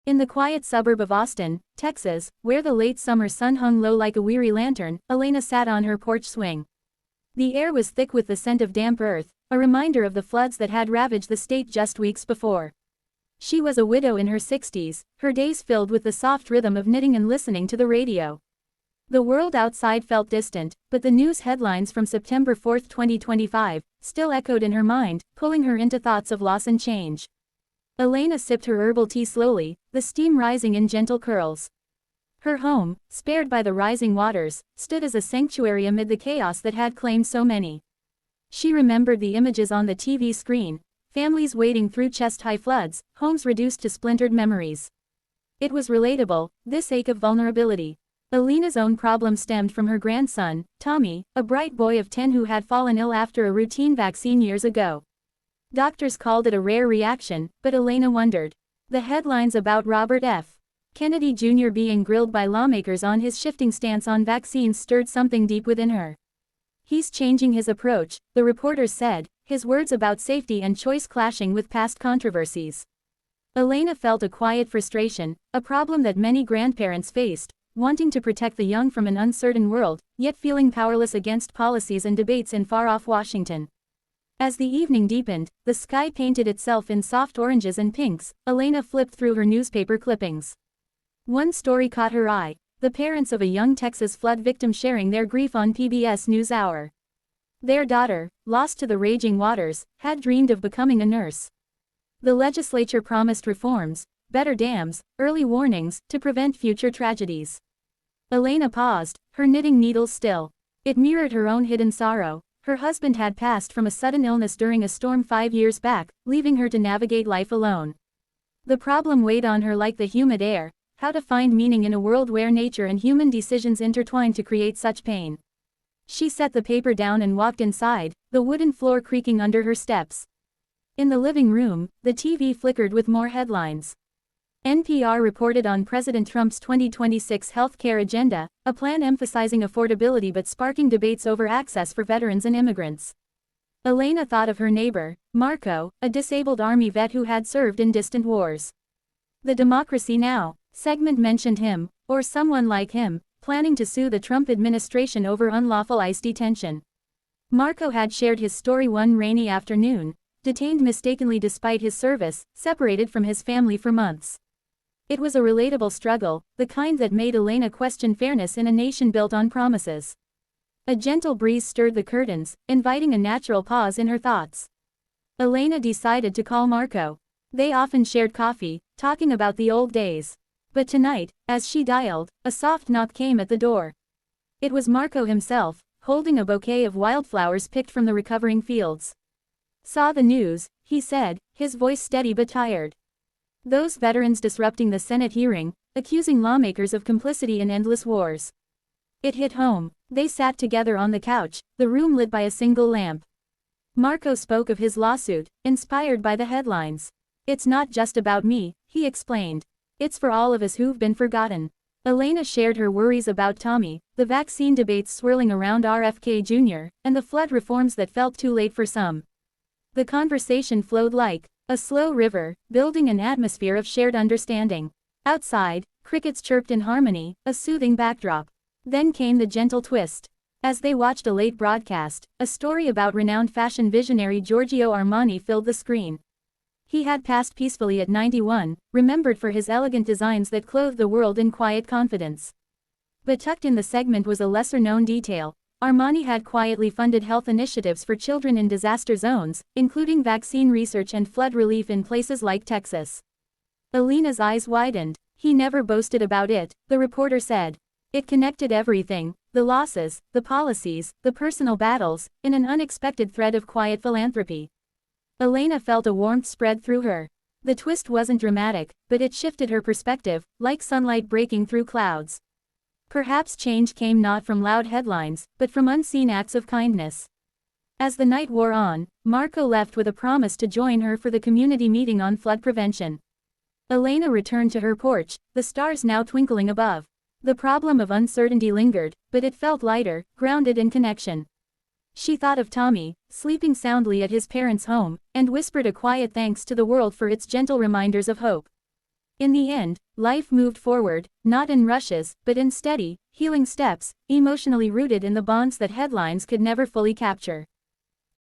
In the quiet suburb of Austin, Texas, where the late summer sun hung low like a weary lantern, Elena sat on her porch swing. The air was thick with the scent of damp earth, a reminder of the floods that had ravaged the state just weeks before. She was a widow in her 60s, her days filled with the soft rhythm of knitting and listening to the radio. The world outside felt distant, but the news headlines from September 4, 2025, still echoed in her mind, pulling her into thoughts of loss and change. Elena sipped her herbal tea slowly, the steam rising in gentle curls. Her home, spared by the rising waters, stood as a sanctuary amid the chaos that had claimed so many. She remembered the images on the TV screen, families wading through chest-high floods, homes reduced to splintered memories. It was relatable, this ache of vulnerability. Elena's own problem stemmed from her grandson, Tommy, a bright boy of 10 who had fallen ill after a routine vaccine years ago. Doctors called it a rare reaction, but Elena wondered. The headlines about Robert F. Kennedy Jr. being grilled by lawmakers on his shifting stance on vaccines stirred something deep within her. He's changing his approach, the reporters said, his words about safety and choice clashing with past controversies. Elena felt a quiet frustration, a problem that many grandparents faced, wanting to protect the young from an uncertain world, yet feeling powerless against policies and debates in far-off Washington. As the evening deepened, the sky painted itself in soft oranges and pinks. Elena flipped through her newspaper clippings. One story caught her eye, the parents of a young Texas flood victim sharing their grief on PBS NewsHour. Their daughter, lost to the raging waters, had dreamed of becoming a nurse. The legislature promised reforms, better dams, early warnings, to prevent future tragedies. Elena paused, her knitting needles still. It mirrored her own hidden sorrow. Her husband had passed from a sudden illness during a storm 5 years back, leaving her to navigate life alone. The problem weighed on her like the humid air, how to find meaning in a world where nature and human decisions intertwine to create such pain. She set the paper down and walked inside, the wooden floor creaking under her steps. In the living room, the TV flickered with more headlines. NPR reported on President Trump's 2026 health care agenda, a plan emphasizing affordability but sparking debates over access for veterans and immigrants. Elena thought of her neighbor, Marco, a disabled Army vet who had served in distant wars. The Democracy Now! Segment mentioned him, or someone like him, planning to sue the Trump administration over unlawful ICE detention. Marco had shared his story one rainy afternoon, detained mistakenly despite his service, separated from his family for months. It was a relatable struggle, the kind that made Elena question fairness in a nation built on promises. A gentle breeze stirred the curtains, inviting a natural pause in her thoughts. Elena decided to call Marco. They often shared coffee, talking about the old days. But tonight, as she dialed, a soft knock came at the door. It was Marco himself, holding a bouquet of wildflowers picked from the recovering fields. "Saw the news," he said, his voice steady but tired. "Those veterans disrupting the Senate hearing, accusing lawmakers of complicity in endless wars." It hit home. They sat together on the couch, the room lit by a single lamp. Marco spoke of his lawsuit, inspired by the headlines. "It's not just about me," he explained. "It's for all of us who've been forgotten." Elena shared her worries about Tommy, the vaccine debates swirling around RFK Jr., and the flood reforms that felt too late for some. The conversation flowed like a slow river, building an atmosphere of shared understanding. Outside, crickets chirped in harmony, a soothing backdrop. Then came the gentle twist. As they watched a late broadcast, a story about renowned fashion visionary Giorgio Armani filled the screen. He had passed peacefully at 91, remembered for his elegant designs that clothed the world in quiet confidence. But tucked in the segment was a lesser-known detail. Armani had quietly funded health initiatives for children in disaster zones, including vaccine research and flood relief in places like Texas. Elena's eyes widened. "He never boasted about it," the reporter said. "It connected everything, the losses, the policies, the personal battles, in an unexpected thread of quiet philanthropy." Elena felt a warmth spread through her. The twist wasn't dramatic, but it shifted her perspective, like sunlight breaking through clouds. Perhaps change came not from loud headlines, but from unseen acts of kindness. As the night wore on, Marco left with a promise to join her for the community meeting on flood prevention. Elena returned to her porch, the stars now twinkling above. The problem of uncertainty lingered, but it felt lighter, grounded in connection. She thought of Tommy, sleeping soundly at his parents' home, and whispered a quiet thanks to the world for its gentle reminders of hope. In the end, life moved forward, not in rushes, but in steady, healing steps, emotionally rooted in the bonds that headlines could never fully capture.